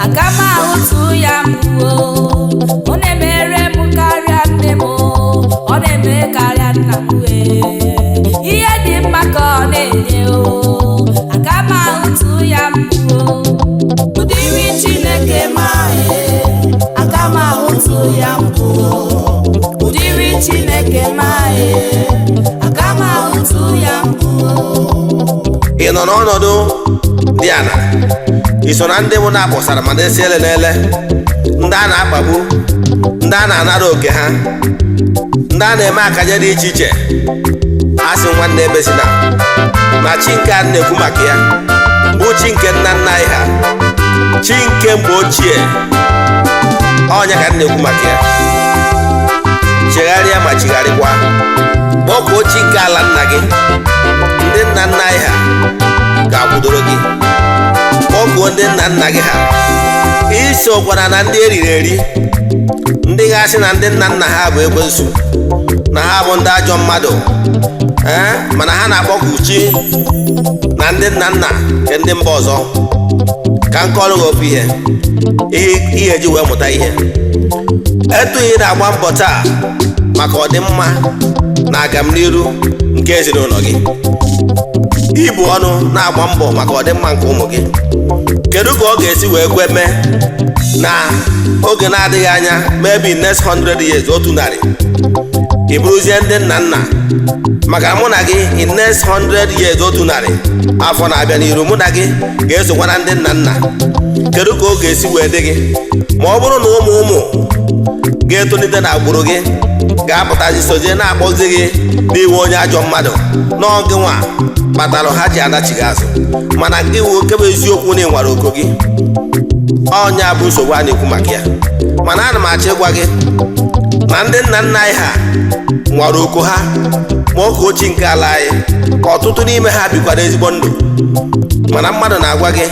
aga m ahụtụ ya mbụ. Ọ na-emere m karịa nne m, ọ na-eme karịa nna m. Ihe dị mma ka ọ na-enye, aga m ahụtụ ya mbụ. Ụdịrị Chineke ma aga m ahụtụ ya mbụ. Ụdịrị Chineke ma aga m ahụtụ ya mbụ. Ị nọ n'ọnọdụ dị ana, ị so na ndị mụ na-akpọsara ma na-esi ele n'ele, ndị a na-akpagbu, ndị a na-anara oke ha, ndị a na-eme akaja dị iche iche. Asị nwanne ebezina na chi nke a na-ekwu maka ya bụ chi nke nna nna anyị ha, chi nke mgbe ochie. Ọnya ka na-ekwu maka ya. Chegharịa ma chigharịkwa, kpọkuo chi nke ala nna gị. Ndị nna nna anyị ha ga-akwụdoro gị. Kpọkuo ndị nna nna gị ha. Isokwana na ndị eriri eri, ndị ga-asị na ndị nna nna ha bụ ekwensu, na ha bụ ndị ajọ mmadụ, mana ha na-akpọku chi na ndị nna nna nke ndị mba ọzọ. Ka nkọrọ gị ofu ihe ji wee mụta ihe. Etughị na-agba mbọ taa maka ọdịmma na agamniru nke ezinụlọ gị. Ibu ọnụ na-agba mbọ maka ọdịmma nke ụmụ gị. Kedu ka ọ ga-esi wee kwe mee na oge na-adịghị anya, maybe next 100 years, otu narị, ị bụrụzie ndị nna nna? Maka mụ na gị in next 100 years, otu narị afọ na-abịa n'iru, mụ na gị ga-esokwa na ndị nna nna. Kedu ka ọ ga-esi wee dị gị ma ọ bụrụ na ụmụ ga-etolite na agbụrụ gị ga-apụtazi sozie na-akpọzi gị n'iwu onye ajọ mmadụ, n'oge nwa kpatara ha ji adachi gị azụ, mana nke iwu oke bụ eziokwu na ịnwara oko gị? Ọnya bụ nsogbu a na-ekwu maka ya. Mana ana m achọ ịgwa gị na ndị nna nna anyị ha nwara oko ha ma oge ochie nke ala anyị, ka ọtụtụ n'ime ha bikwara ezigbo ndụ. Mana mmadụ na-agwa gị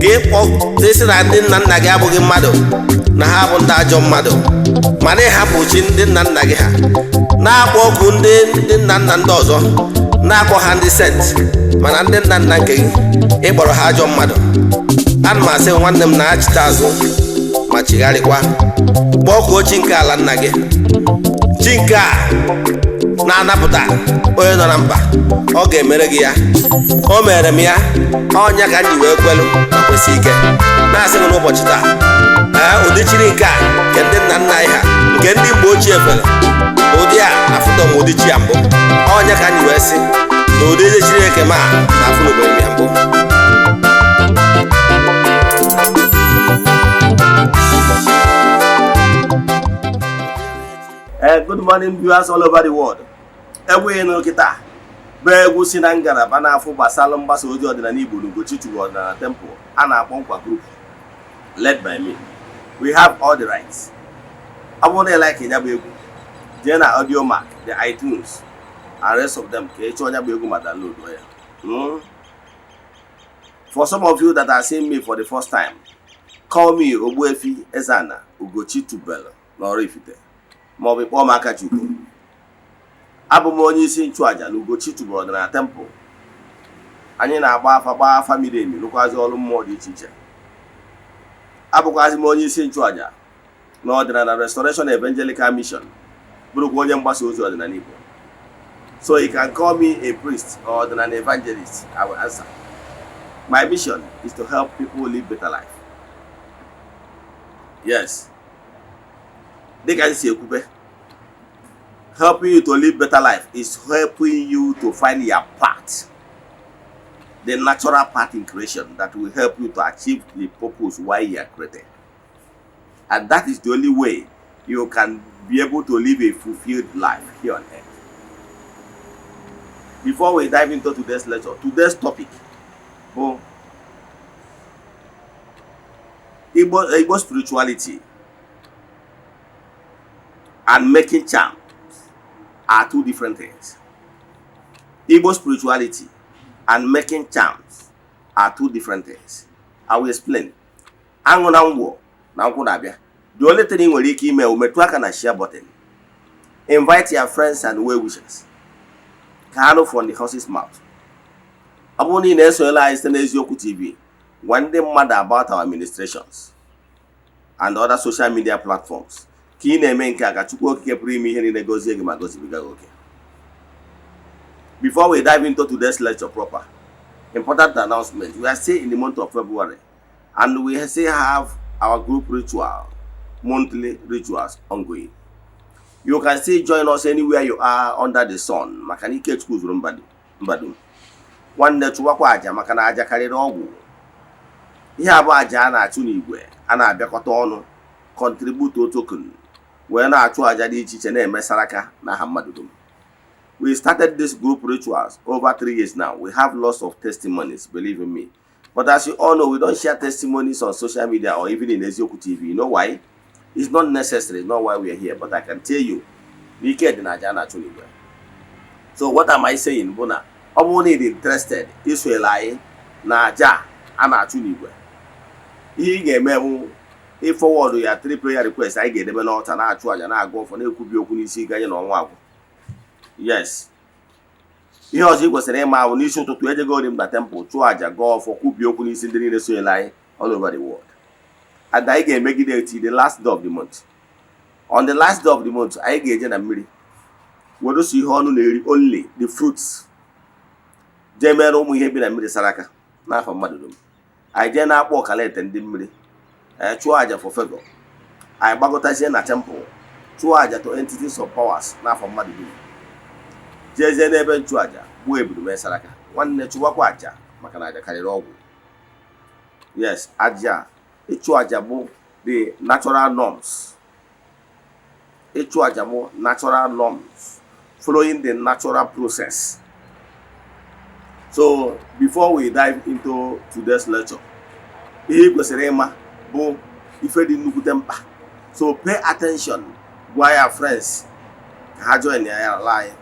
ka ịkpọzi na ndị nna nna gị abụghị mmadụ, na ha bụ ndị ajọ mmadụ, mana ịhapụ chi ndị nna nna gị ha, na-akpọ ọkụ ndị nna nna ndị ọzọ, na-akpọ ha ndị sent, mana ndị nna nna nke gị ịkpọrọ ha ajọ mmadụ. Ana m asị nwanne m na-achịta azụ ma chigharịkwa, kpọkuo chi nke ala nna gị, chi nke a na-anapụta onye nọ na mba. Ọ ga-emere gị ya. O mere m ya. Ọnya ka m ji wee kwelu ma kwesị ike na-asị gị n'ụbọchị taa, ụdị chiri nke a nke ndị nna nna anyị ha, nke ndị mgbe ochie fere, ụdị a afụtọ m ụdị chi ya mbụ. Ọnya ka m ji wee sị na ụdị eze chiri eke ma na afụ n'obodo m ya mbụ. Good morning viewers all over the world. Egwu ịnụ kịta bụ egwu si na ngalaba na-afụ gbasara mgbasa ozi ọdịnala Igbo n'Ugochi Chukwu ọdịnala temple a na-akpọ Nkwa group led by me. We have all the rights. Ọ bụrụ na ị like ya bụ egwu, jee na audio mark, the iTunes and rest of them ka ị chọọ ya bụ egwu ma download ya. For some of you that are seeing me for the first time, call me Ogbuefi Eze-Ana Ugochi Tubelu n'Oraifite, ma ọ bụ kpọọ m Akachukwu. Abụ m onye isi nchụaja n'Ugochi Chukwu ọdịnala temple. Anyị na-agba afa miri emi, rụkwazi ọrụ mmụọ dị iche iche. Abụkwazi m onye isi nchụaja n'ọdịnala Restoration Evangelical Mission, bụrụkwa onye mgbasa ozi ọdịnala Igbo. So you can call me a priest or an evangelist. I will answer. My mission is to help people live better life. Yes. They can say, helping you to live better life is helping you to find your path, the natural path in creation that will help you to achieve the purpose why you are created. And that is the only way you can be able to live a fulfilled life here on earth. Before we dive into today's lecture, today's topic, Igbo spirituality and making charms are two different things. Igbo spirituality and making charms are two different things. I will explain. The only thing you will email na share button. Invite your friends and well wishers. Kano from the horse's mouth. Aboni Nesoela is the Nezioku TV. One day mad about our administrations and other social media platforms. Before we dive into today's lecture proper, important announcement. We are still in the month of February, and we still have our group ritual, monthly rituals ongoing. You can still join us anywhere you are under the sun. Makanike schools mbadu. One day chụwakwa aja maka na aja karịrị ọgwụ. Ihe abụ aja a na-achụ n'igwe a na-abịakọta ọnụ contribute token wee na-achụ aja dị iche iche na-eme saraka n'aha mmadụ dum. We started this group rituals over 3 years now. We have lots of testimonies, believe in me. But as you all know, we don't share testimonies on social media or even in Ezioku TV. You know why? It's not necessary. It's not why we are here. But I can tell you, so what am I saying? Bona, I'm interested. Israel na aja ana-achụ n'igwe. Ihe ga-eme if forward your 3 prayer requests, I get them an altar na-achụ aja na-agụ ọfọ na-ekwubi okwu n'isi ganye n'ọnwa agwụ. Yes. Ihe ọzọ ị kwesịrị ịma ahụ n'isi ụtụtụ ejego dị m na temple chụọ aja gọọ ọfọ kwubi okwu n'isi ndị niile sonyere anyị all over the world. And I ga-emegide till the last day of the month. On the last day of the month, I ga-eje na mmiri were so ihe ọnụ na-eri only the fruits. Jee mere ụmụ ihe bi na mmiri saraka n'afọ mmadụ dum. Anyị jee na-akpọ ọkalete ndị mmiri chụọ aja for favor. Anyị gbagọtazie na temple chụọ aja to entities of powers n'afọ mmadụ dum. Jezie n'ebe nchụ aja gbuo ebudu mee saraka. Nwanne chụwakwa aja maka na aja karịrị ọgwụ. Yes, aja ịchụ aja bụ the natural norms. Ịchụ aja bụ natural norms following the natural process. So before we dive into today's lecture, ihe kwesịrị ịma bụ ife dị nnukwute mkpa. So pay attention, gwa ya friends ka ha join ya line.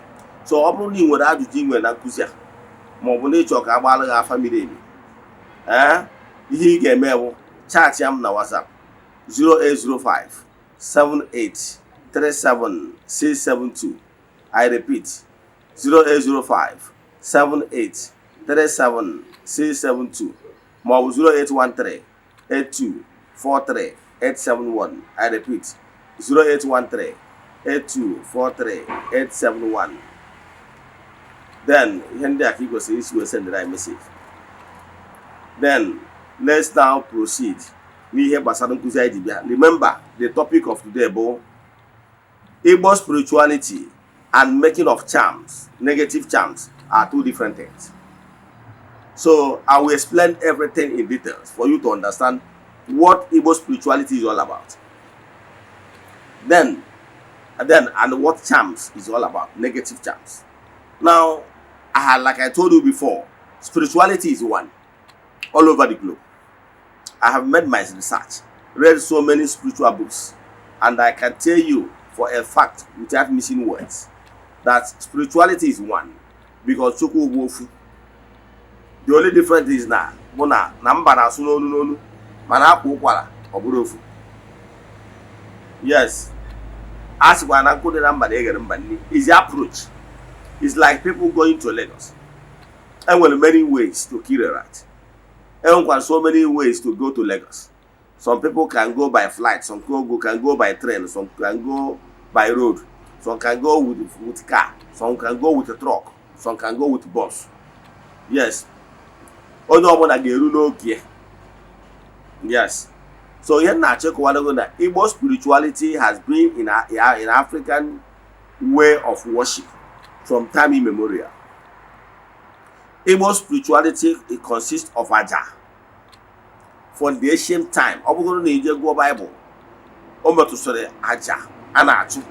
So ọ bụrụ na ị nwere ajụjụ ị nwere na nkụzi a ma ọ bụ na ịchọ ka agbalị gị afa miri emi, ihe ị ga-eme bụ chat ya m na WhatsApp 0805 78 37 672. I repeat 0805 78 37 672 ma ọ bụ 0813 82 43 871. I repeat 0813 82 43 871. Then ihe ndị a ka ị kwesịrị isi wee send a message. Then let's now proceed n'ihe gbasara nkụzi anyị ji bịa. Remember the topic of today bụ Igbo spirituality and making of charms, negative charms, are two different things. So I will explain everything in details for you to understand what Igbo spirituality is all about. Then and what charms is all about, negative charms. Now, like I told you before, spirituality is one all over the globe. I have made my research, read so many spiritual books, and I can tell you for a fact, without missing words, that spirituality is one because Chukwu Wofu. The only difference is na namba na suno nunu mana akwu kwala oburu ofu. Yes. As wana kode namba na egere mba ni is the approach. It's like people going to Lagos. And well, many ways to kill a rat. And so many ways to go to Lagos. Some people can go by flight, some people can go by train, some can go by road, some can go with car, some can go with a truck, some can go with bus. Yes. Yes. So here na check that Igbo spirituality has been in African way of worship from time immemorial. Igbo spirituality, it consists of aja. From the ancient time, Bible, aja, anachu,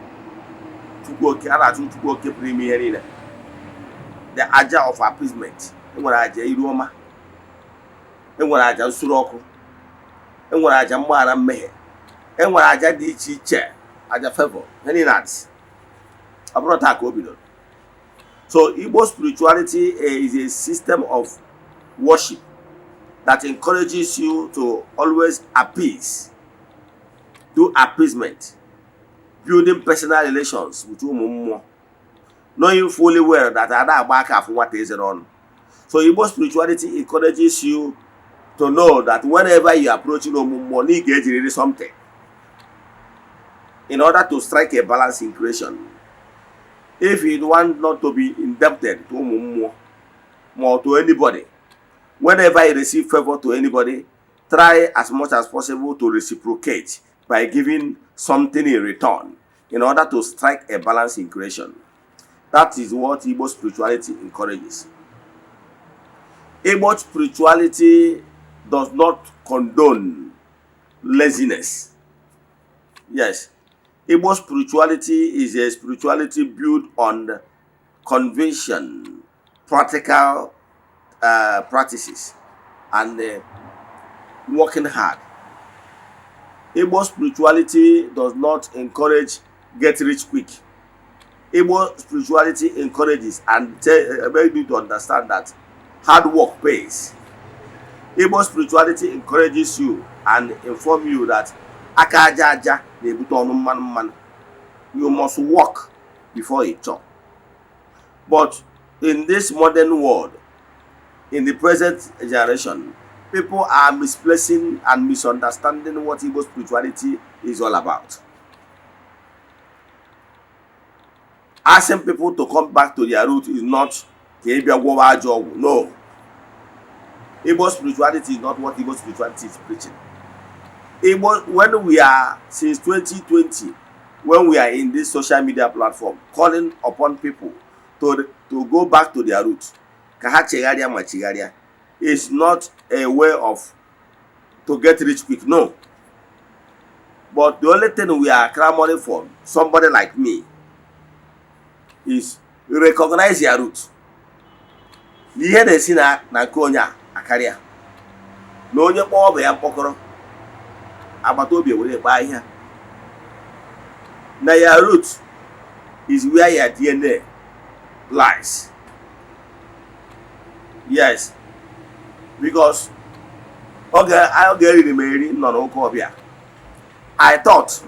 the aja of appeasement. Aja iroma, aja usuroku, aja mwara mehe, aja di iche, aja favor, any nuts. So Igbo spirituality is a system of worship that encourages you to always appease, do appeasement, building personal relations with you, knowing fully well that other back of what is on. So Igbo spirituality encourages you to know that whenever you are approaching money get something in order to strike a balance in creation. If you want not to be indebted to more to anybody, whenever you receive favor to anybody, try as much as possible to reciprocate by giving something in return in order to strike a balance in creation. That is what Igbo spirituality encourages. Igbo spirituality does not condone laziness. Yes, Igbo spirituality is a spirituality built on conviction, practical practices, and working hard. Igbo spirituality does not encourage get rich quick. Igbo spirituality encourages and make you to understand that hard work pays. Igbo spirituality encourages you and inform you that aka aja aja na-ebute ọnụ mmanụ mmanụ. You must work before you chop. But in this modern world, in the present generation, people are misplacing and misunderstanding what Igbo spirituality is all about. Asking people to come back to their root is not no. Igbo spirituality is not what Igbo spirituality is preaching. Igbo, when we are, since 2020, when we are in this social media platform, calling upon people to go back to their roots, is not a way of to get rich quick, no. But the only thing we are clamoring for, somebody like me, is recognize your roots. Ihe na-esi na nke onye akarịa na onye kpọọ ọbụ ya mkpọkọrọ agbata obi were kpaa ihe na your root is where your DNA lies. Yes, because I thought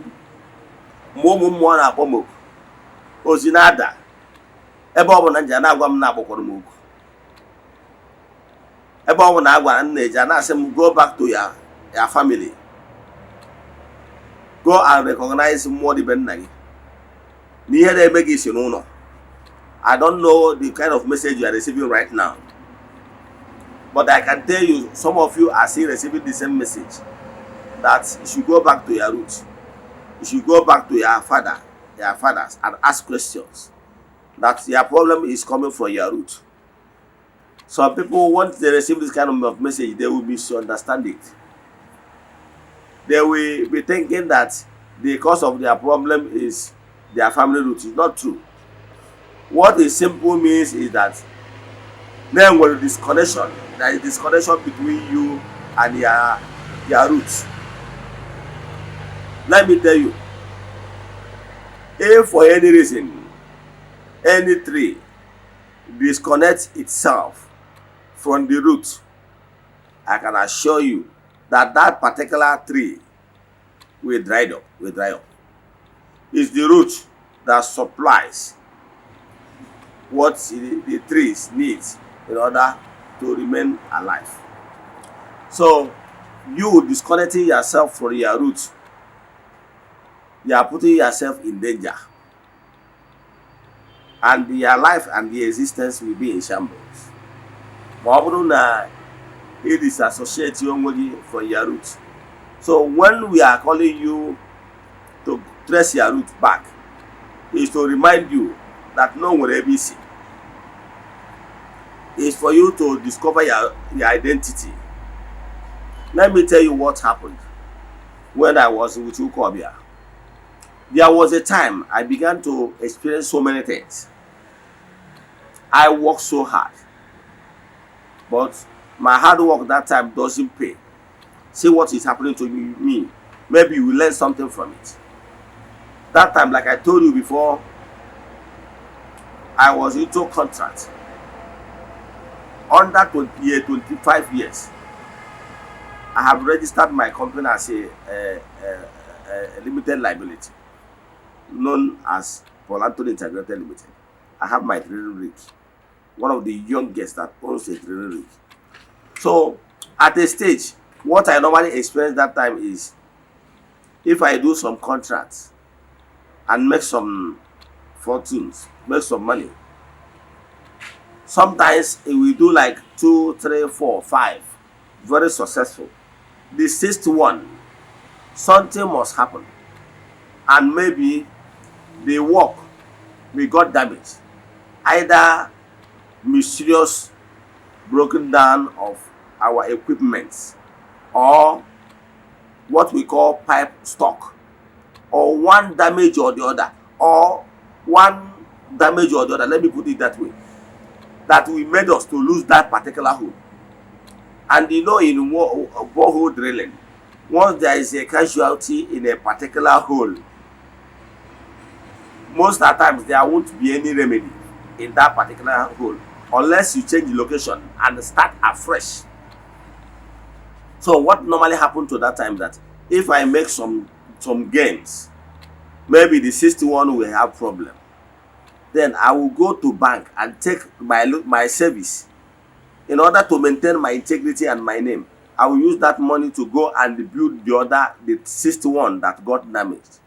mmụọ na-akpọ m oku ozi na-ada ebe ọ bụ na nje na-agwa m na-akpọkwara m oku ebe ọ bụ na agwa nna eji na-asị m go back to your family, go and recognize mmụọ dị be nna gị na ihe na-eme gị isi n'ụlọ. I don't know the kind of message you are receiving right now, but I can tell you some of you are still receiving the same message, that you should go back to your roots. You should go back to your fathers and ask questions, that your problem is coming from your root. Some people, once they receive this kind of message, they will misunderstand it. They will be thinking that the cause of their problem is their family root. It's not true. What it simply means is that then when disconnection, there is disconnection between you and your roots. Let me tell you, if for any reason any tree disconnects itself from the root, I can assure you that that particular tree will dry up. It's the root that supplies what the trees needs in order to remain alive. So you disconnecting yourself from your roots, you are putting yourself in danger, and your life and the existence will be in shambles. It is associated from your roots. So when we are calling you to trace your roots back, is to remind you that no one will see. It's for you to discover your identity. Let me tell you what happened when I was with Ukobia. There was a time I began to experience so many things. I worked so hard, but my hard work that time doesn't pay. See what is happening to me. Maybe you will learn something from it. That time, like I told you before, I was into contract. Under 25 years, I have registered my company as a limited liability, known as Polanton Integrated Limited. I have my training rig, one of the youngest that owns a training rig. So At a stage, what I normally experience that time is if I do some contracts and make some fortunes, make some money. Sometimes it will do like 2, 3, 4, 5, very successful. The sixth one, something must happen, and maybe the work we got damaged, either mysterious broken down of our equipment, or what we call pipe stock, or one damage or the other, let me put it that way, that we made us to lose that particular hole. And you know, in borehole drilling, once there is a casualty in a particular hole, most of the times there won't be any remedy in that particular hole unless you change the location and start afresh. So what normally happens to that time, that if I make some gains, maybe the 61 will have problem, then I will go to bank and take my service in order to maintain my integrity and my name. I will use that money to go and build the 61 that got damaged,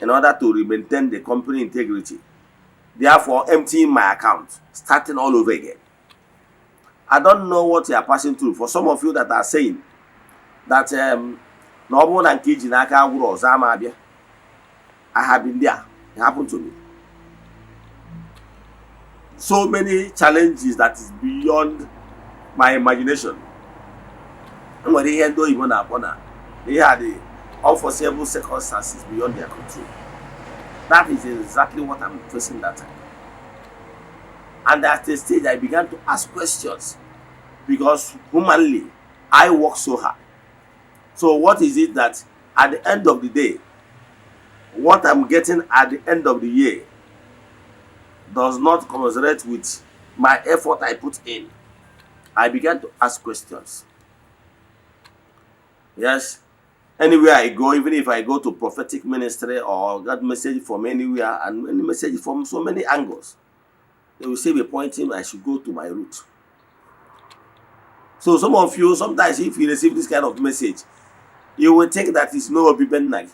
in order to maintain the company integrity, therefore emptying my account, starting all over again. I don't know what you are passing through. For some of you that are saying that I have been there. It happened to me. So many challenges that is beyond my imagination. When they had the unforeseeable circumstances beyond their control. That is exactly what I'm facing that time. And at the stage, I began to ask questions, because humanly, I work so hard. So what is it that at the end of the day, what I'm getting at the end of the year does not commensurate with my effort I put in? I began to ask questions. Yes, anywhere I go, even if I go to prophetic ministry or got message from anywhere and any message from so many angles, they will say, be pointing, I should go to my root. So some of you, sometimes if you receive this kind of message, you will think that it's no Obibenag.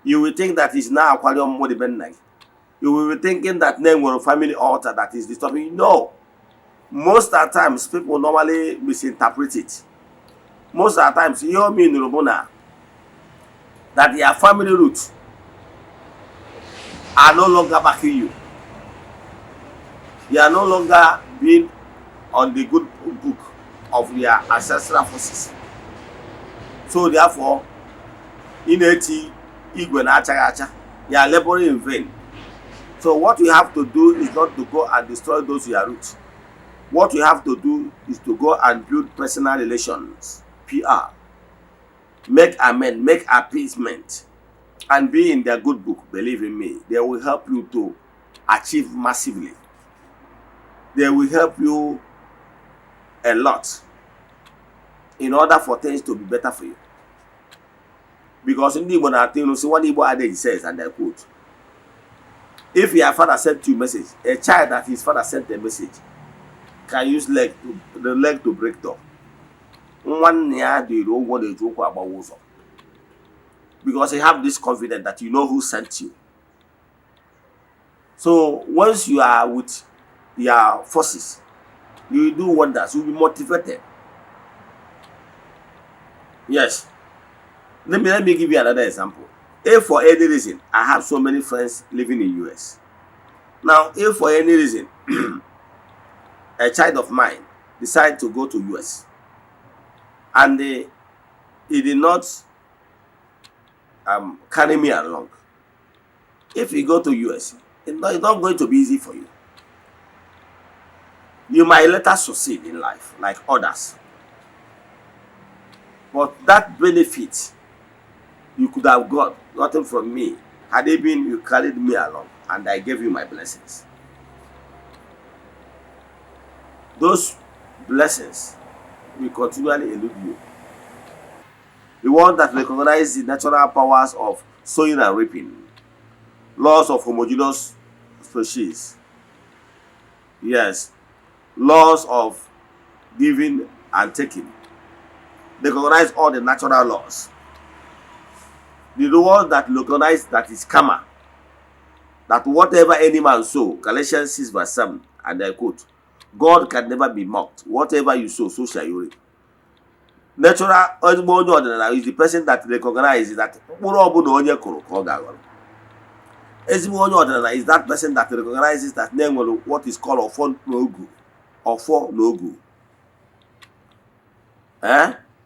You will think that it's now Aquarium Modibenag. You will be thinking that name or family altar that is disturbing you. No. Most of the times, people normally misinterpret it. Most of the times, you mean Rubuna, that your family roots are no longer backing you. You are no longer being on the good book of your ancestral forces. So therefore, in Igbo na acha, you are laboring in vain. So what you have to do is not to go and destroy those your roots. What you have to do is to go and build personal relations, PR. Make amend, make appeasement, and be in their good book. Believe in me, they will help you to achieve massively. They will help you a lot in order for things to be better for you. Because in the Igbo, see what Igbo adage says, and I quote: if your father sent you a message, a child that his father sent a message can use the leg to break door. Because you have this confidence that you know who sent you. So once you are with your forces, you will do wonders. You will be motivated. Yes. Let me give you another example. If for any reason, I have so many friends living in US. Now, if for any reason a child of mine decide to go to US and he did not carry me along, if you go to US, it's not going to be easy for you. You might later succeed in life like others, but that benefit you could have gotten from me had it been you carried me along and I gave you my blessings. Those blessings will continually elude you. The one that recognizes the natural powers of sowing and reaping, laws of homogeneous species, yes, laws of giving and taking, recognize all the natural laws. The law that recognize that is karma, that whatever any man sow, Galatians 6 verse 7, and I quote, God can never be mocked. Whatever you sow, so shall you reap. Natural ordinary is the person that recognizes that ordinary is that person that recognizes that what is called ofo nogu.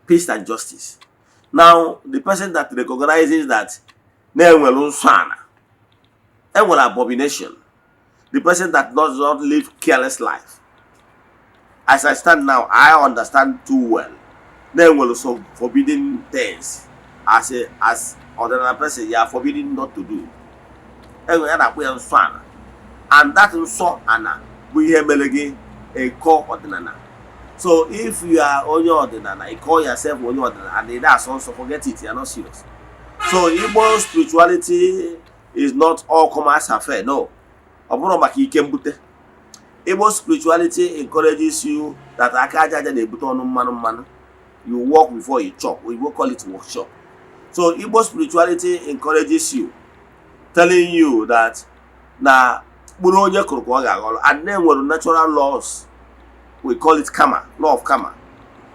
Peace and justice. Now, the person that recognizes that abomination, the person that does not live careless life. As I stand now, I understand too well. Then will also forbidden things as ordinary person, you are forbidden not to do. And that Eze-Ana we have a core ordinary. So if you are on your ordinary, you call yourself on your ordinary, and that's also forget it, you are not serious. So Igbo spirituality is not all commerce affair, no. Igbo spirituality encourages you that you walk before you chop. We will call it workshop. So Igbo spirituality encourages you, telling you that and then with natural laws, we call it karma, law of karma,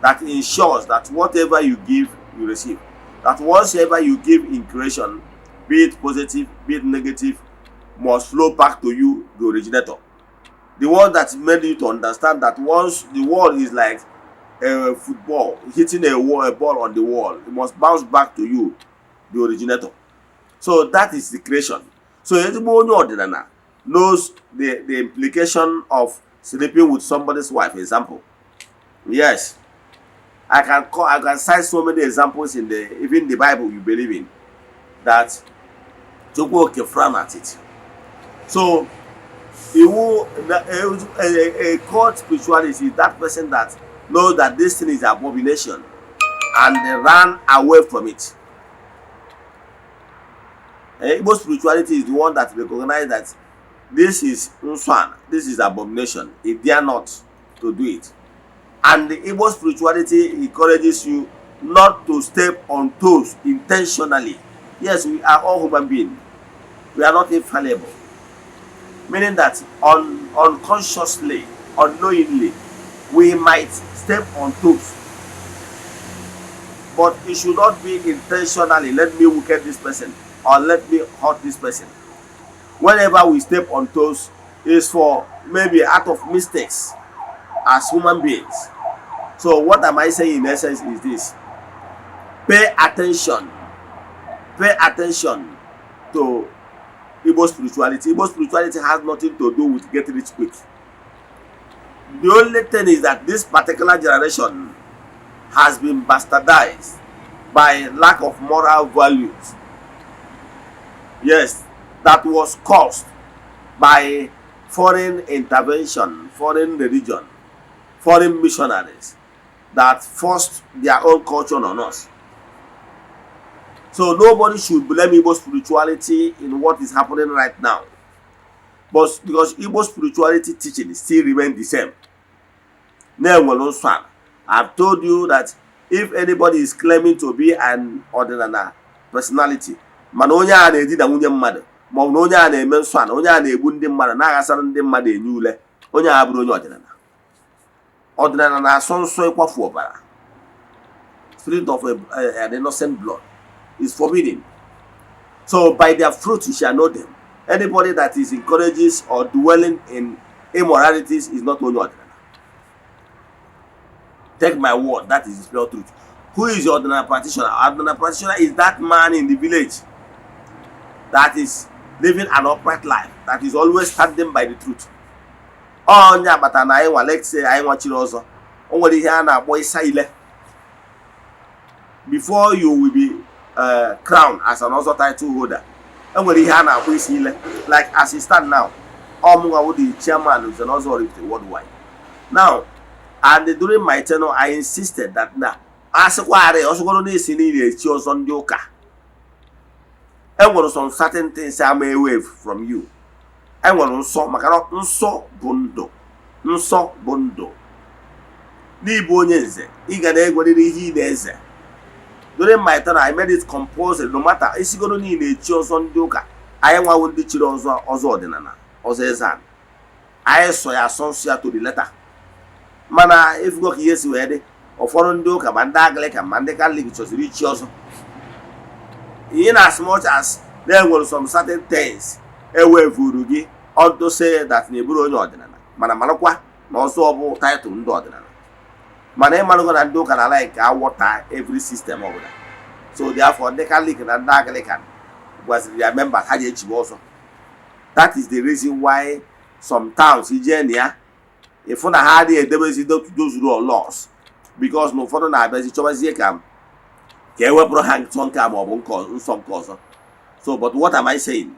that ensures that whatever you give, you receive. That whatever you give in creation, be it positive, be it negative, must flow back to you, the originator. The one that made you to understand that once the world is like a football hitting a ball on the wall, it must bounce back to you, the originator. So that is the creation. So everybody ordinary knows the implication of sleeping with somebody's wife. Example. Yes. I can cite so many examples in even the Bible you believe in that Chukwu frown at it. So a court spirituality is that person that knows that this thing is abomination and they ran away from it. Igbo spirituality is the one that recognizes that this is unswan, this is abomination. It dare not to do it. And the Igbo spirituality encourages you not to step on toes intentionally. Yes, we are all human beings. We are not infallible. Meaning that unconsciously, unknowingly, we might step on toes. But it should not be intentionally, let me wicked this person or let me hurt this person. Whenever we step on toes, is for maybe out of mistakes as human beings. So what am I saying in essence is this: pay attention to Igbo spirituality. Igbo spirituality has nothing to do with getting rich quick. The only thing is that this particular generation has been bastardized by lack of moral values. Yes, that was caused by foreign intervention, foreign religion, foreign missionaries that forced their own culture on us. So nobody should blame Igbo spirituality in what is happening right now. But because Igbo spirituality teaching still remains the same. I've told you that if anybody is claiming to be an ordinary personality, mana onye a na-edina nwunye mmadụ ma ọ bụ onye a na-eme nsọ ana onye a na-egbu ndị mmadụ na-aghasara ndị mmadụ enye ule, onye a bụrụ onye ọdịnala na-asọ nsọ ịkwafu ọbara, spirit of an innocent blood is forbidden. So by their fruit you shall know them. Anybody that is encourages or dwelling in immoralities is not only ordinary. Take my word, that is the pure truth. Who is your ordinary practitioner? Ordinary practitioner is that man in the village that is living an upright life, that is always standing by the truth. Let's say I want you also. Before you will be crowned as an also title holder, like as it stand now, the chairman is an also worldwide. Now, and during my tenure, I insisted that now, as a also going to see on the oka. And what some certain things I may wave from you. I want to saw Macaro, bondo. n'ịbụ onye nze ị ga na-egwerịrị ihe ị na-eze. During my time, I made it compulsory no matter isigoro niile echi ọzọ ndị ụka anyị nwawo ndị chiri ọzọ ọdịnala ọzọ Eze-Ana anyị so ya asọ nsọ ya to the letter. Mana efugo ka ihe si wee dị ụfọdụ ndị ụka ma ndị Anglican ma ndị Catholic chọziri ichi ọzọ. In as much as there were some certain things ewevuru gị unto say that na eburu onye ọdịnala mana malụkwa na ọzọ ọ bụ title ndị ọdịnala. Mana ịmalụgo na ndị ụka na like water every system ọbụla. So therefore ndị Catholic na ndị Anglican gwaziri their members ha ji echibe ọzọ. That is the reason why some towns ije na ya ịfụ na ha adịghị edebezi those rule laws because na ụfọdụ na-abịazi chọbazie ka ewepụrụ ha nsọ nke a ma ọ bụ nsọ nke ọzọ. So but what am I saying?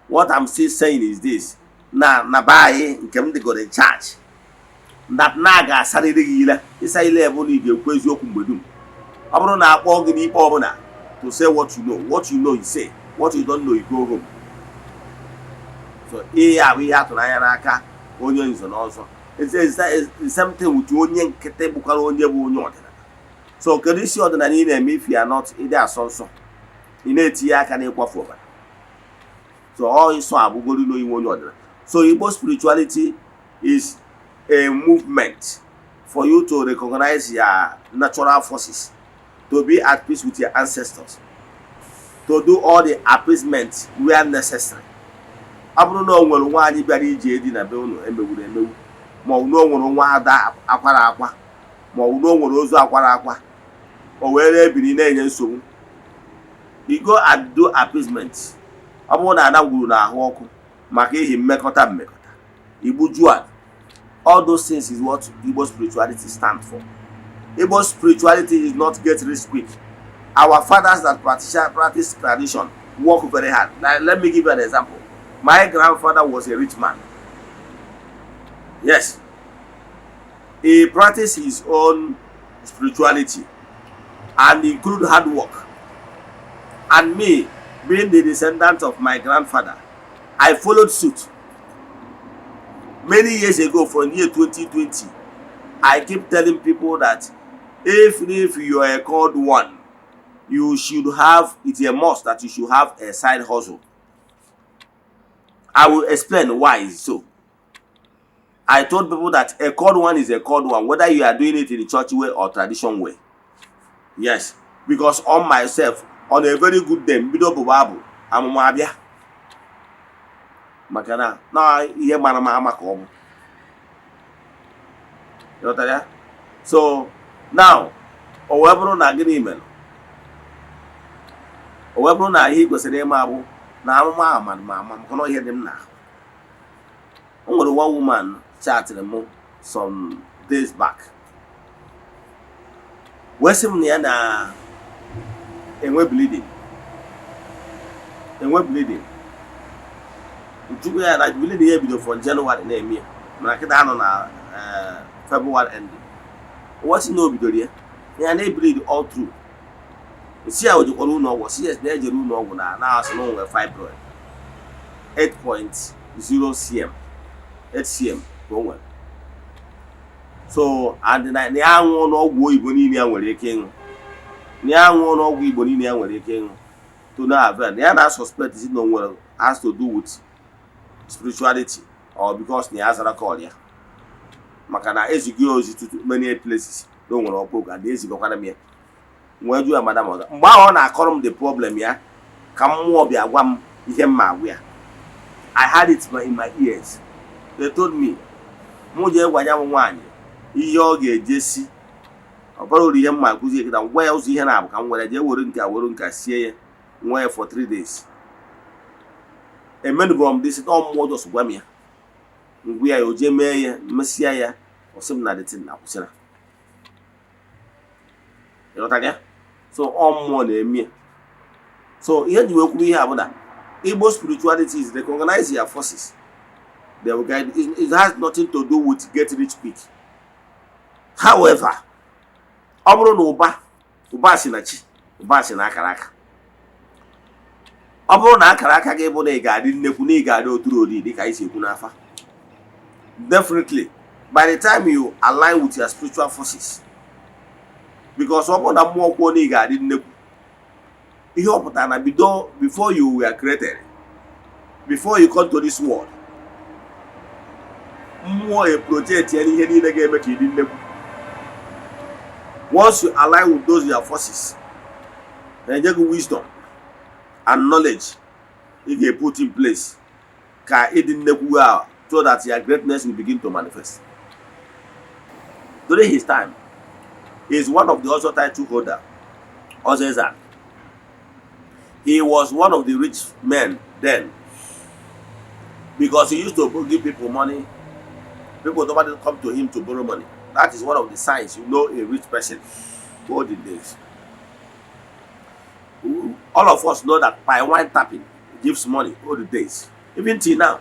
What I'm still saying is this, na be anyị nke m dịgoro in charge that na ga-asarịrị gị ile ịsa ile bụ na ị ga-ekwu eziokwu mgbe dum. Ọ bụrụ na akpọ gị n'ikpe ọbụla to say what you know you say, what you don't know you go home. So ihe abụ ihe atụrụ anya n'aka onye nze na ọzọ. It's the same thing with onye nkịtị bụkwara onye bụ onye ọdịnala. So kedu isi ọdịnala ị na-eme if you are not ịdị asọ nsọ ị na-etinye aka n'ịkwafu ọbara. So ọ ịsọ abụgoro n'onwe onye ọdịnala. So Igbo spirituality is a movement for you to recognize your natural forces, to be at peace with your ancestors, to do all the appeasement where necessary. Ọ bụrụ na o nwere nwaanyị bịara ije edi na be unu emegburu emegbu ma ọ bụ na o nwere nwa ada akwara akwa ma ọ bụ na o nwere ozu akwara akwa o were ebiri na-enye nsogbu, you go and do appeasement. Ọ bụrụ na ada gwuru n'ahụ ọkụ maka ihi mmekọta igbuju a. All those things is what Igbo spirituality stands for. Igbo spirituality is not get rich quick. Our fathers that practice tradition work very hard. Now let me give you an example. My grandfather was a rich man. Yes. He practiced his own spirituality and include hard work. And me, being the descendant of my grandfather, I followed suit. Many years ago, from year 2020, I keep telling people that if you are a called one, you should have, it's a must that you should have a side hustle. I will explain why it's so. I told people that a called one is a called one, whether you are doing it in the church way or tradition way. Yes, because on myself, on a very good day, I'm Mabia. Makana, no, here Manama Makom. You know that? So now, however, na agreement. However, na he goes a name abu. Now, Mamma, cannot hear them now. Only one woman chatted them some days back. Western Niana and we're bleeding. And we're bleeding. I believe the year from January name here. When I get down on February ending. What's no video? Yeah, they bleed all through. You see how you know was yes, there's a room over now. Now, it's no fibroid 8.0 cm, 8 cm. Go on. So, and then the young one of Woyboninia were king. The young one of Woyboninia were king. To now, the other suspect is no one has to do with spirituality or because the answer call ya. Makana as you go to many places, don't want to poke at this economy. Where you are, Madam? Why on I call the problem ya? Come more be a one where I had it in my ears. They told me, Moja Wayam Yogi Jesse. Probably him my cousin that wells he had come where they wouldn't see where for 3 days. A man from this is all more just Wamia. We are Ojemaya, Messiah, or some other thing now. You know that? So, all more than me. So, here you we have that. Igbo spirituality is recognize your forces. They will guide. It has nothing to do with get rich quick. However, Obro no Uba Sinachi, Uba Sinakaraka. Obro na Karaka gave on a garden, Nepuni Gado through the Kaisi Kunafa. Definitely, by the time you align with your spiritual forces, because before you were created, before you come to this world, once you align with those your forces, then you get wisdom and knowledge you get put in place so that your greatness will begin to manifest. During his time, he is one of the also title holder, Eze-Ana. He was one of the rich men then, because he used to give people money. People don't come to him to borrow money. That is one of the signs you know a rich person all the days. All of us know that by wine tapping gives money all the days. Even till now,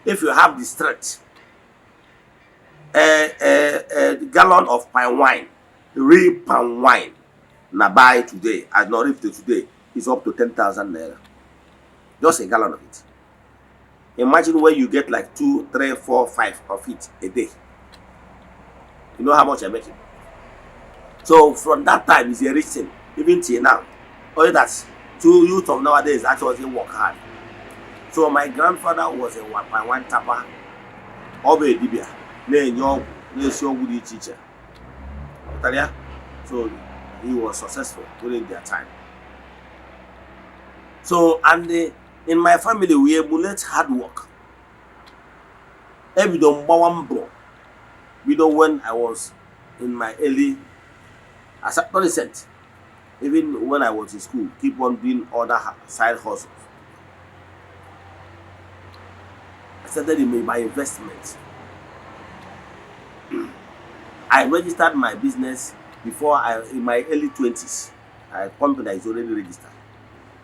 if you have the strength, a gallon of pine wine, real palm wine, na buy today, as not if today, is up to 10,000 naira. Just a gallon of it. Imagine when you get like 2, 3, 4, 5 of it a day. You know how much you're making. So from that time, it's a rich thing, even till now. Only that two youth of nowadays actually work hard. So my grandfather was a one tapper, Obe Dibia, teacher. So he was successful during their time. So, and in my family, we emulate hard work. We don't when I was in my early adolescent, even when I was in school, keep on doing other side hustles. I started in my investments. I registered my business before in my early 20s. A company is already registered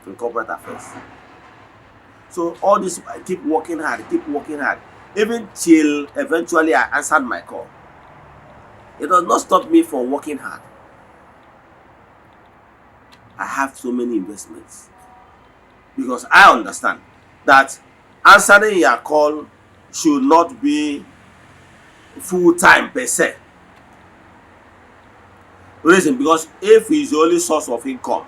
in corporate affairs. So all this, I keep working hard, even till eventually I answered my call. It does not stop me from working hard. I have so many investments because I understand that answering your call should not be full-time per se. Reason, because if it's the only source of income,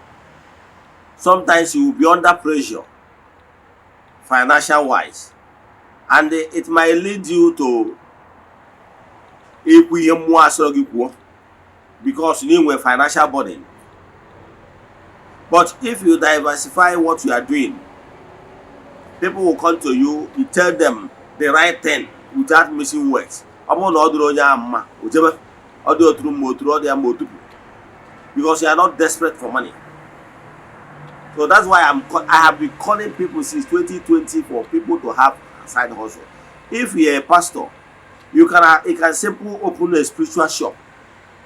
sometimes you will be under pressure financial wise, and it might lead you to because you need a financial burden. But if you diversify what you are doing, people will come to you, you tell them the right thing without missing words. Because you are not desperate for money. So that's why I have been calling people since 2020 for people to have a side hustle. If you're a pastor, you can simply open a spiritual shop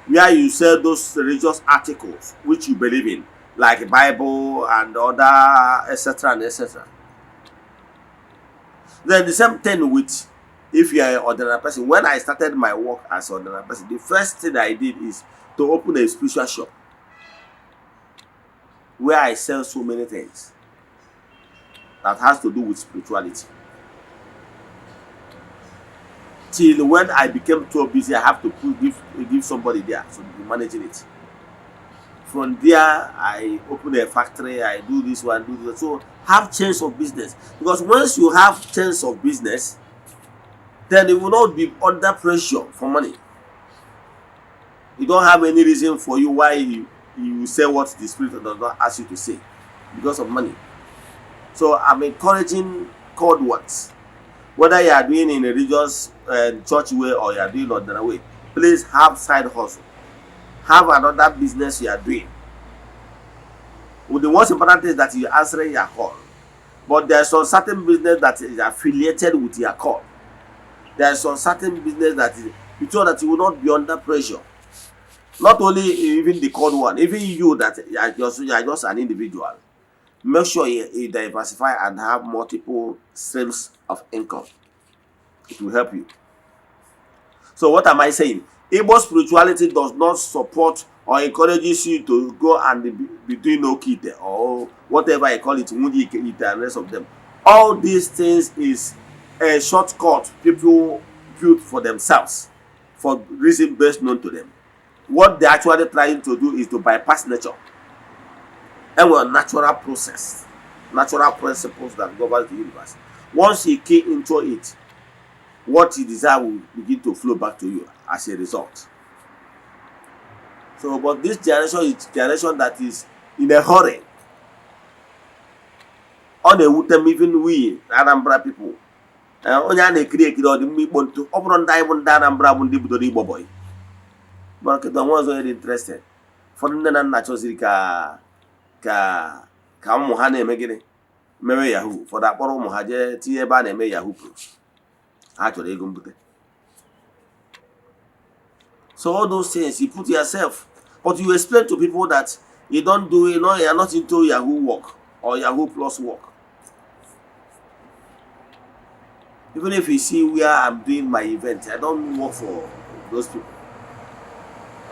where you sell those religious articles which you believe in, like Bible and other etc. and etc. Then the same thing with if you are an ordinary person. When I started my work as an ordinary person, the first thing I did is to open a spiritual shop where I sell so many things that has to do with spirituality. Till when I became too busy, I have to give somebody there so be managing it. From there, I open a factory, I do this one, do this. So have chance of business. Because once you have chance of business, then you will not be under pressure for money. You don't have any reason for you why you say what the Spirit does not ask you to say because of money. So I'm encouraging code words. Whether you are doing in a religious church way or you are doing another way, please have side hustle. Have another business you are doing. Well, the most important thing is that you are answering your call. But there is some certain business that is affiliated with your call. There is some certain business that is so that you will not be under pressure. Not only even the called one, even you that you are just an individual. Make sure you diversify and have multiple streams of income. It will help you. So what am I saying? Igbo spirituality does not support or encourages you to go and be doing okite or whatever I call it, and the rest of them. All these things is a shortcut people built for themselves for reason best known to them. What they're actually trying to do is to bypass nature. And a natural process, natural principles that govern the universe. Once you key into it, what you desire will begin to flow back to you as a result. So, but this generation is a generation that is in a hurry. On the Wutem, even we, Anambra people, onye a na-ekiri ekiri ọdịmma Igbo ntụ, ọ bụrụ ndị anyị bụ ndị Anambra bụ ndị bidoro Igbo boy. But nkịta nwa ọzọ dị interested. Ụfọdụ nne na nna chọziri ka ụmụ ha na-eme gịnị mewe yahoo. Ụfọdụ akpọrọ ụmụ ha jee tinye ebe a na-eme yahoo pro. Ha chọrọ ego mbute. So all those things you put yourself, but you explain to people that you don't do it, you are not into Yahoo work or Yahoo Plus work. Even if you see where I'm doing my event, I don't work for those people.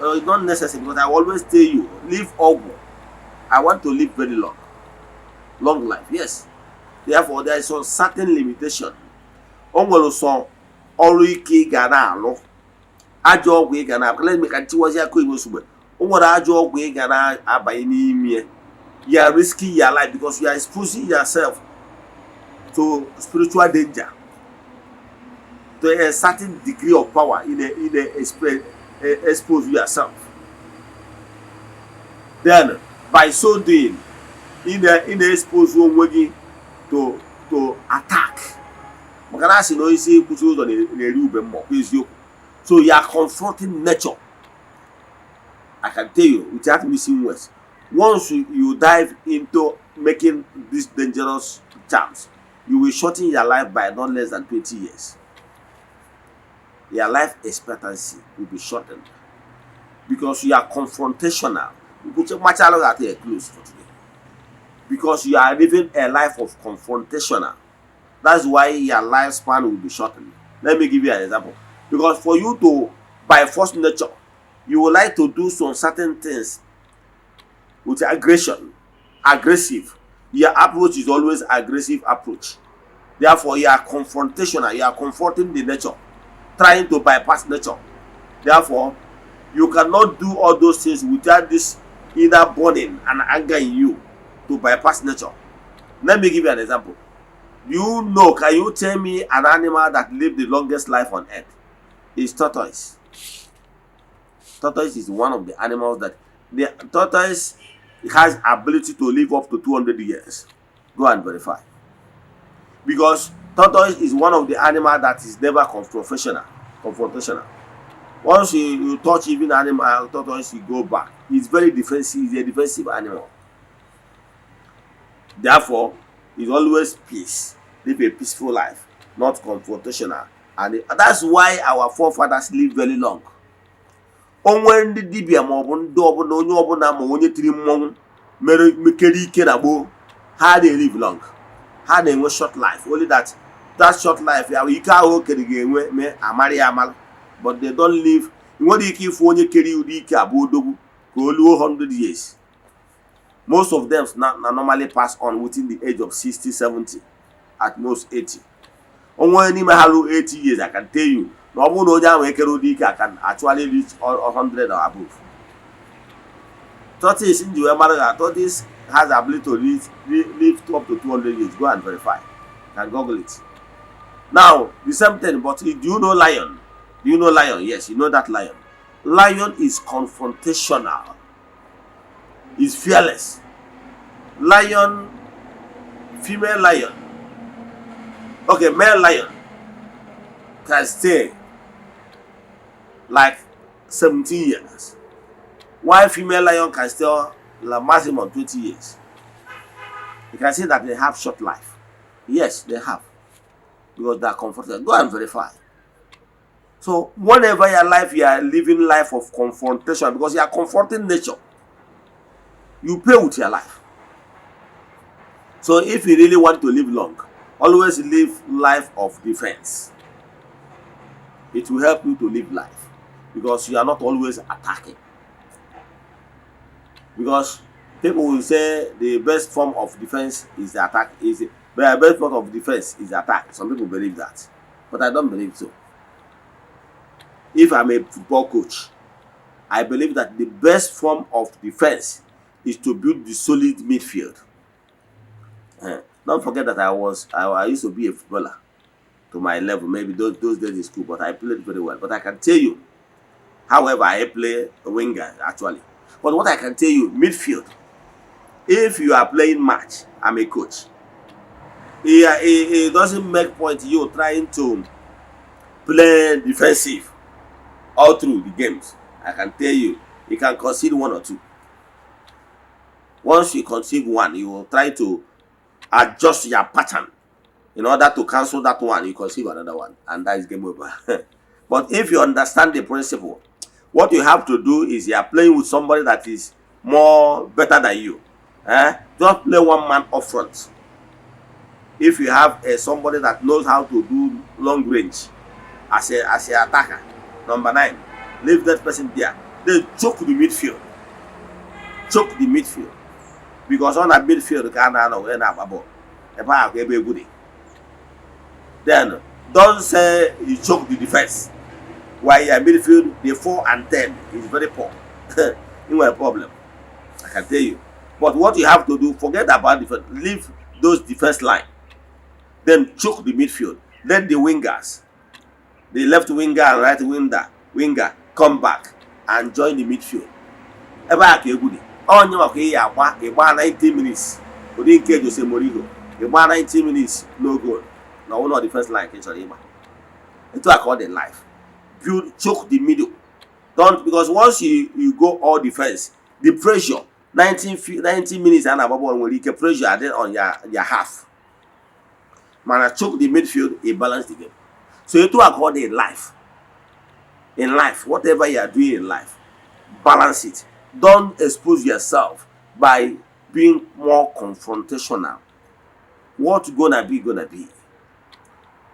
It's not necessary, because I always tell you, live Ogbo. I want to live very long. Long life, yes. Therefore, there is a certain limitation. Onwere so ọrụ ike ị ga na-alụ, ajọ ọgwụ ị ga na-abụ. Let me continue akụ Igbo sugbe. Onwere ajọ ọgwụ ị ga na-abanye n'ime. You are risking your life because you are exposing yourself to spiritual danger, to a certain degree of power expose yourself. Then, by so doing, expose onwe gị to attack. So you are confronting nature. I can tell you without missing words. Once you dive into making these dangerous charms, you will shorten your life by not less than 20 years. Your life expectancy will be shortened because you are confrontational. Close for today. Because you are living a life of confrontational. That's why your lifespan will be shortened. Let me give you an example. Because for you to, by force nature, you would like to do some certain things with aggression, aggressive. Your approach is always aggressive approach. Therefore, you are confrontational. You are confronting the nature, trying to bypass nature. Therefore, you cannot do all those things without this inner burning and anger in you to bypass nature. Let me give you an example. Can you tell me an animal that lived the longest life on earth? It's tortoise. Tortoise is one of the animals that the tortoise has ability to live up to 200 years. Go and verify. Because tortoise is one of the animals that is never confrontational. Once you touch even animal tortoise, you go back. It's very defensive. It's a defensive animal. Therefore, it's always peace. Live a peaceful life, not confrontational. And that's why our forefathers live very long. Onwe ndị dibia ma ọ bụ ndị ọbụla onye ọbụla ma onye tiri mmọnwụ mere mekere ike na gboo, ha dey live long. Ha na-enwe short life. Only that short life ya ike ahụ okere ga-enwe me amara ya amara. But they don't live. Nwere ike ifu onye kere ụdị ike abụ odogwu ka o luo 100 years. Most of them normally pass on within the age of 60, 70, at most 80. Onwe n'ime ha ruo 80 years, I can tell you. Na ọ bụrụ na onye ahụ ekere ụdị ike, I can actually reach 100 or above. Tortoise in the America, tortoise has the ability to live up to 200 years. Go and verify. You can Google it. Now, the same thing, but do you know lion? Do you know lion? Yes, you know that lion. Lion is confrontational. Is fearless. Lion, female lion. Okay, male lion can stay like 17 years. While female lion can stay like maximum 20 years. You can see that they have short life. Yes, they have. Because they are comfortable. Go and verify. So whenever your life, you are living life of confrontation because you are confronting nature. You pay with your life. So if you really want to live long, always live life of defense. It will help you to live life because you are not always attacking. Because people will say the best form of defense is the attack. The best form of defense is the attack. Some people believe that, but I don't believe so. if I'm a football coach, I believe that the best form of defense is to build the solid midfield. Don't forget that I used to be a footballer to my level, maybe those days in school, but I played very well. But I can tell you, however, I play a winger actually. But what I can tell you, midfield, if you are playing match, I'm a coach. It doesn't make point you trying to play defensive all through the games. I can tell you can concede one or two. Once you concede one, you will try to adjust your pattern in order to cancel that one. You conceive another one, and that is game over. But if you understand the principle, what you have to do is you are playing with somebody that is more better than you. Just play one man up front. If you have somebody that knows how to do long range as a attacker, number 9, leave that person there. Then choke the midfield. Choke the midfield. Because on that midfield, then don't say you choke the defense. While your midfield, the 4 and 10 is very poor. You have a problem, I can tell you. But what you have to do, forget about defense. Leave those defense line. Then choke the midfield. Then the wingers, the left winger and right winger come back and join the midfield. On 90 minutes. We didn't care Jose Mourinho. 90 minutes, no goal. No one defense line can show him. It's what I call the life. Build, choke the middle. Don't, because once you go all defense, the pressure 90 minutes and above will you pressure are there on your half. Man, choke the midfield, it balance the game. So it's what I call the life. In life, whatever you are doing in life, balance it. Don't expose yourself by being more confrontational. What's gonna be, gonna be.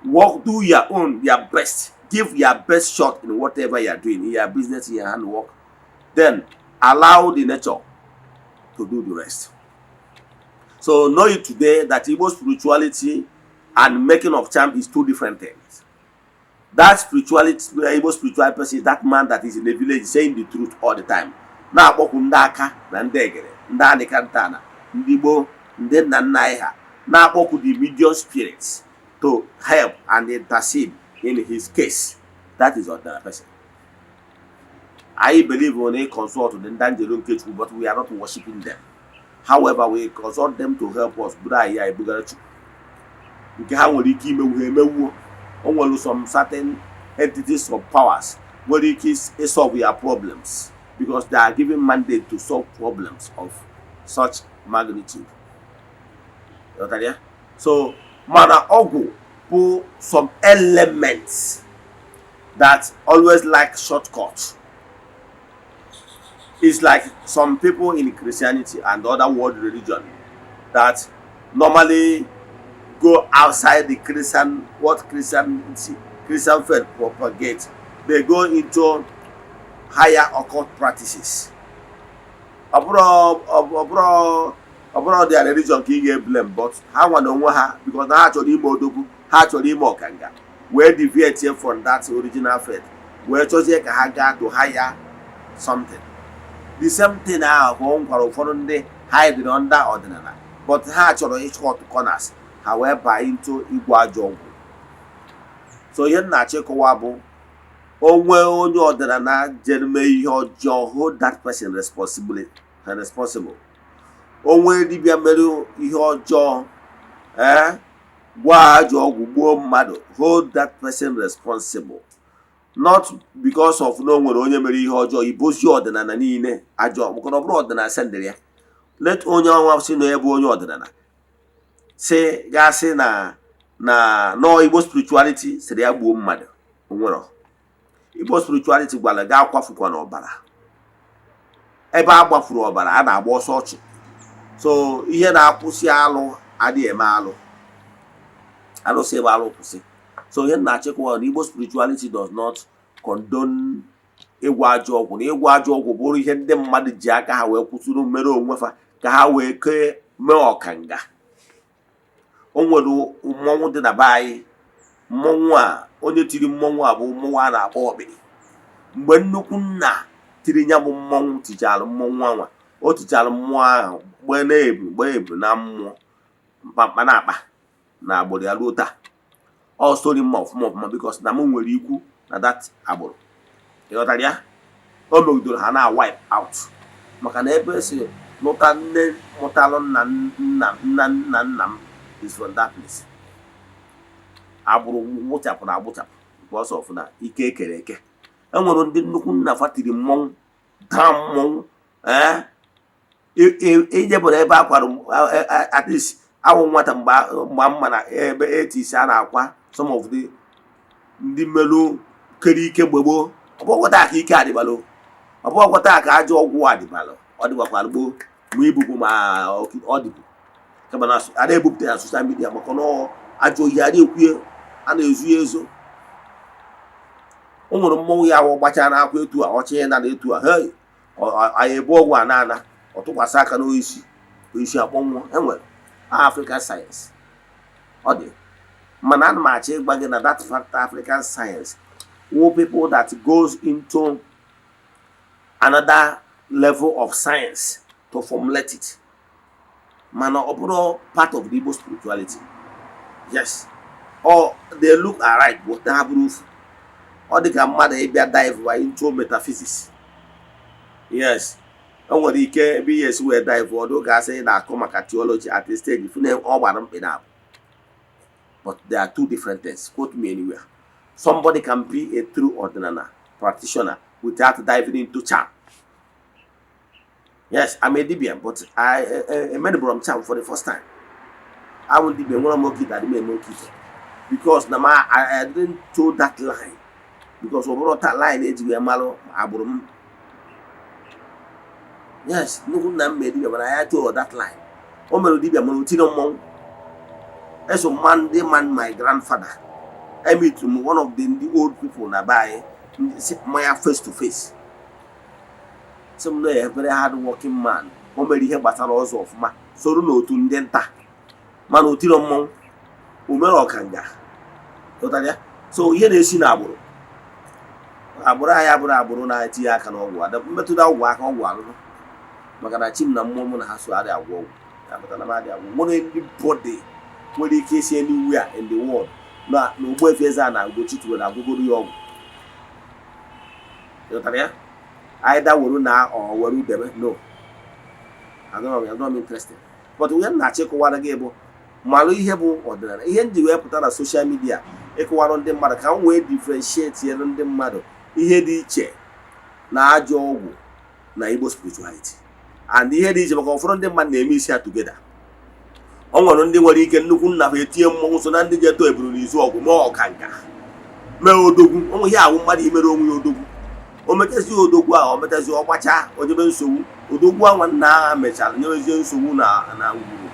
Work, do your best. Give your best shot in whatever you are doing, in your business, in your handwork. Then allow the nature to do the rest. So know it today that Igbo spirituality and making of charm is 2 different things. That spirituality, Igbo spiritual person is that man that is in the village saying the truth all the time. Na akpọkwu ndị aka na ndị egere, ndị anịkantana, ndị Igbo, ndị nna nna anyị ha, na akpọkwu the medium spirits to help and intercede in his case. That is ordinary person. I believe when they consult the Dangelun Kechu, but we are not worshiping them. However, we consult them to help us. We have some certain entities or powers where they can solve your problems because they are given mandate to solve problems of such magnitude. So, Mana Ogu put some elements that always like shortcuts. It's like some people in Christianity and other world religion that normally go outside the Christian faith propagate. They go into higher occult practices. Abroad their religion can get blame, but how one don't want her because now actually Modobu, actually Mokanga. Where deviate from that original faith, where Jose Kahaga to higher something. The same thing now home for they hide under ordinary. But actually each hot corners, however, into Igwa Jogu. So yen na chekowabo onwe onye ordinary jereme ihe ọjọọ, hold that person responsible. Onwe dibia mere ihe ọjọọ gwa ajọ ọgwụ gbuo mmadụ, hold that person responsible. Not because of no nwere onye mere ihe ọjọọ ibozi ọdịnala niile ajọ maka na ọ bụrụ ọdịnala sendere ya. Let onye ọnwa si na ebe onye ọdịnala si gasị na no Igbo spirituality sịrị ya gbuo mmadụ onwero. Igbo spirituality gwara ga akwafukwa n'ọbara. Ebe a gbafuru ọbara a na-agba ọsọ ọchụ. So ihe na-akwụsị alụ adịghị eme alụ. Alụsị ebe alụ kwụsị. So here na-achịkwa na Igbo spirituality does not condone ịgwa ajọ ọgwụ. Na ịgwa ajọ ọgwụ bụrụ ihe ndị mmadụ ji aka ha wee kwụsịrị mmere onwe fa ka ha wee kee mee ọkanga. O nwere mmọnwụ dị na be anyị. Mmọnwụ a onye tiri mmọnwụ a bụ mmọnwụ a na-akpọ ọkpịrị. mgbe nnukwu nna tiri nya bụ mmọnwụ tichara mmọnwụ anwa o tichara mmụọ ahụ gbee ebu na mmụọ mkpamkpa na akpa na agbụrụ ya ruo taa ọ stori mma ọfụma bikos na m nwere ikwu na that agbụrụ ịghọtara ya o megidoro ha na wipe out maka na ebe esi lụta nne mụtalụ nna m is from that place agbụrụ gbụchapụrụ agbụchapụ because of na ike ekere eke enwere ndị nnukwu nna fatiri mmọnwụ daa mmọnwụ ijebụrụ ebe akwara at least awụ nwata mgba mma na ebe etisi a na-akwa some of the ndị mmelụ kere ike mgbe gboo ọbụghọta ka ike adịbalụ ọbụghọta ka ajọ ọgwụ adịbalụ ọ dịgbakwara gboo ma ibubu ma ọ dịbu kama na a na-ebupụta ya soshal midia maka na ajọ ihe a na-ekwue a na-ezu ya ezo o nwere mmọnwụ ya ahụ gbachaa n'akwa etu a ọchị ya na etu a hei anyị ebu ọgwụ a na-ana ọ tụkwasị aka n'oisi akpọnwụọ enwere African science ọ dị mana ana m achọ ịgwa gị na that fact African science were people that goes into another level of science to formulate it mana ọ bụrụ part of the Igbo spirituality. Yes, or they look alright but they have roof ọ dị ka mmadụ ịbịa dive into metaphysics. Yes, o nwere ike ebe ihe esi wee dive ọdụ ga-asị na-akọ maka theology at a stage if ọ gbara mkpị na but there are two different things. Quote me anywhere. Somebody can be a true ordinary practitioner without diving into charm. Yes, I'm a Dibian, but I made a charm for the first time. I will be one more kid that made no kid. Because I didn't toe that line. Because over that line, it's where Malo Abrum. Yes, no good made it, but I had to that line. Omer Dibia Monutino Mong. As a man, my grandfather. I meet one of the old people Nabai, my face to face. Someday a very hard working man. Omer here battles of ma. So no to Denta. Manutino Mong. Umero Kanga. So here they see Naburo. Abura na tia can all water. But to that work on one. Maganachim na moment has to add a wall. One in the body. When they case anywhere in the world. No boy Eze-Ana go to when I go to your. Either Waruna or Waru Debe. No. I'm not interested. But we are not check what again. Malu Hebu or the end the way put on social media. Equal on the mother can't wait differentiate here on the mother. Ihe dị iche na ajọ ọgwụ na Igbo spirituality and ihe dị iche maka ụfọdụ ndị mmadụ na-eme isi ya together. Ọ nwere ndị nwere ike nnukwu nna ha etinye mmọnwụ so na ndị ga-eto eburu n'izu ọgwụ ma ọkanga mee odogwu ọnwụ ihe awụ mmadụ imere onwe ya odogwu o metezi odogwu ahụ o metezi ọgbacha ojebe nsogbu odogwu anwa nna ha mechara nyewezie nsogbu na ngwuru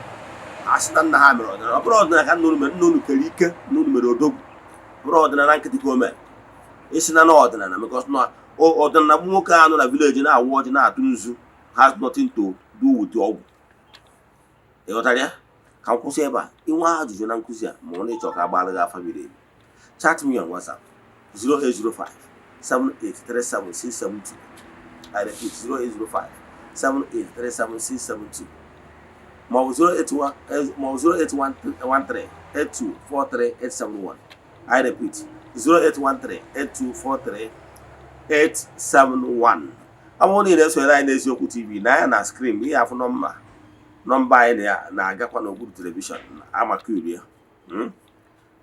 asị na nna ha mere ọdịnala ọ bụrụ ọdịnala ka nnụnụ kere ike nnụnụ mere odogwu bụrụ ọdịnala nkịtị ka o mere isi na ọdịnala because no ọdịnala nwoke anọ na village na-awụ ọjị na-atụ nzu has nothing to do with ọgwụ. Ịghọtara ya ka m kwụsị ebe a inwe ajụjụ na nkụzi a ma ọ na-ịchọ ka agbalị gị afa miri emi chat me on WhatsApp 0805 7837672. I repeat 0805 7837672 ma ọ bụ 081138243 I repeat 0813-8243-871. I'm only in Eze-Ana TV. Now na screen. We have number in there. Na agakwa no good television. I'm a curious.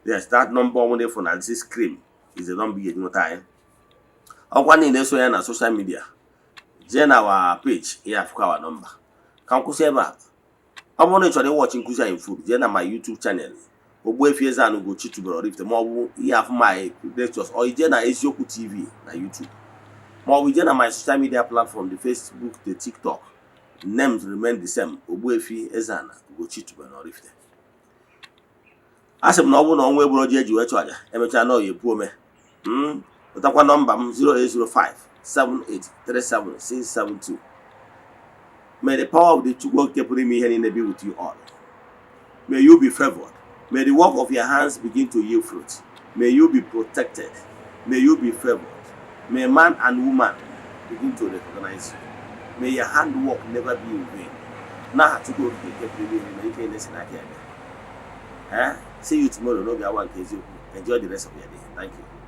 Yes, that number only for na this screen is the number you know time. I'm one in Eze-Ana social media. Join our page. Here have our number. Can you say that? I'm only watching Kusa in food. Join my YouTube channel. Eze-Ana go chitubero if the more we have my lectures or Eze-Ana TV na YouTube. More we na my social media platform, the Facebook, the TikTok. Names remain the same. Eze-Ana go chitubero if them. As I'm not one on web project you actually. Emecha no you poor me. But one number 0805 7837672. May the power of the Chukwu keep me here in the be with you all. May you be favored. May the work of your hands begin to yield fruit. May you be protected. May you be favored. May man and woman begin to recognize you. May your handwork never be in vain. Now to go to the See you tomorrow. No, enjoy the rest of your day. Thank you.